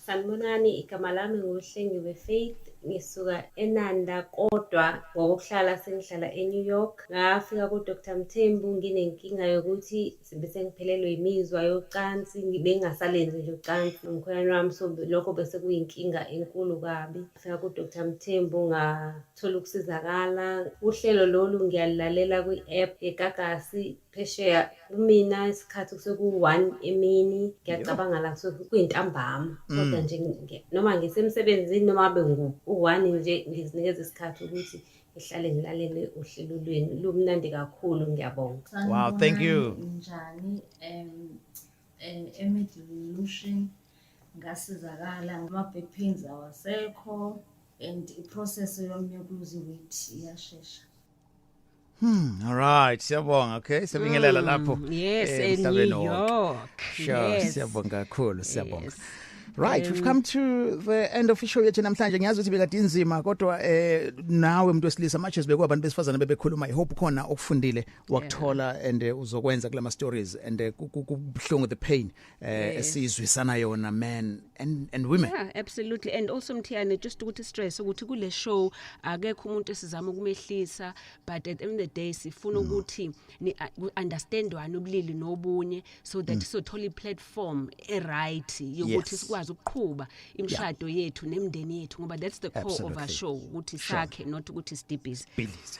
Sanibonani, igama lami nguHlengiwe Faith, ngisuka eNanda kodwa ngokuhlala sengihlala eNew York. Ngafika kuDr Mthembu nginenkinga yokuthi bese ngiphelelwe imizwa yocansi, ngibe ngingasalenzi nje ucansi nomkhwenyana wami, so lokho bese kuyinkinga enkulu kabi. Ngafika kuDr Mthembu ngathola ukusizakala. Uhlelo lolu ngiyalalela kwi-app yeGagasi phesheya kumina isikhathi kuseku1 emini, ngiyacabanga la kuyintambama kodwa nje noma ngisemsebenzini noma abe u1 nje ngizinikeza isikhathi ukuthi ngihlale ngilalele uhlelo lwenu, lumnandi kakhulu, ngiyabonga. Wow, thank you. Njani Emedilution ngasizakala, ama-back pains awasekho and i-process yomi yoku-lose weight iyashesha. All right, siyabonga. Okay, sebingelela lapho. Yes, in New York. Sure, Yes. siyabonga kakhulu, siyabonga. Yes. Right, we've come to the end of ishow yethu namhlanje. Ngiyazi ukuthi bekade inzima kodwa nawe umuntu wesilisa much as bekwabantu besifazana bebekhuluma, I hope khona okufundile wakuthola and uzokwenza kulama stories and kubhlungu the pain esizwisana yona men and women. Yeah, absolutely. And also Mthiyane, just ukuthi stress ukuthi kule show akekho umuntu esizama ukumehlisa, but at the end of the day sifuna ukuthi ni understandwane ubulili nobunye so that sothola i-platform right yokuthi sikwazi ukuqhuba imshado yethu nemndeni yethu, ngoba that's the core of our show, ukuthi sakhe not ukuthi sidibhize.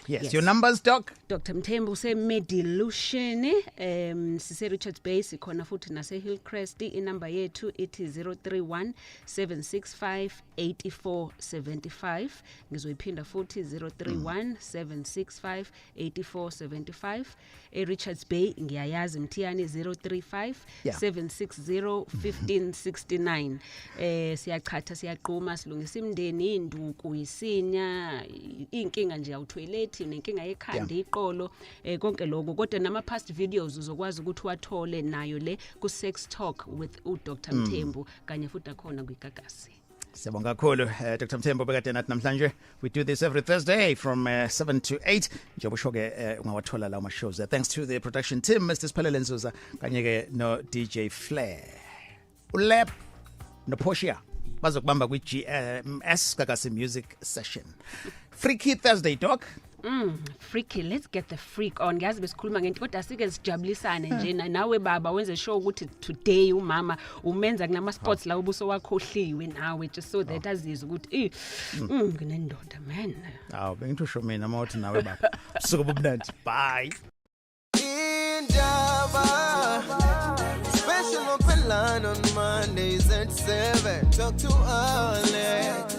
Yes, your numbers, Doc? Dr Mthembu se Medilution, sise Richards Bay, sikhona futhi nase Hillcrest. Inumber yethu ithi 031-765-8475. Ngizoyiphinda futhi 031-765-8475. Richards Bay ngiyayazi Mthiyane 035-760-1569. Siyachatha siyaqhuma silungisa imndeni, induku, isinya, inkinga nje awuthwelethi, nenkinga yekhanda, iqolo, konke lokho. Kodwa nama past videos uzokwazi ukuthi wathole nayo le ku Sex Talk with uDr Mthembu kanye futhi akhona kwiGagasi. Siyabonga kakhulu Dr Mthembu bekade nathi namhlanje. We do this every Thursday from 7 to 8. Njengoba usho ke ungawathola lawo shows. Thanks to the production team, Mr Sphelele Nzuza kanye ke no DJ Flair. Ulep no Portia bazokubamba kwi GMS Gagasi Music Session. Freaky Thursday, Doc. Freaky, let's get the freak on. Ngiyazi besikhuluma ngento kodwa sike sijabulisane nje nawe baba wenze show ukuthi today umama umenza kunama sports la ubuso wakho ohliwe nawe just so that azizwe ukuthi nginendoda man. Awu bengitho mina mawuthi nawe baba. Suka bubunandi. Bye. Indaba special open line on Mondays at 7. Talk to Arlen.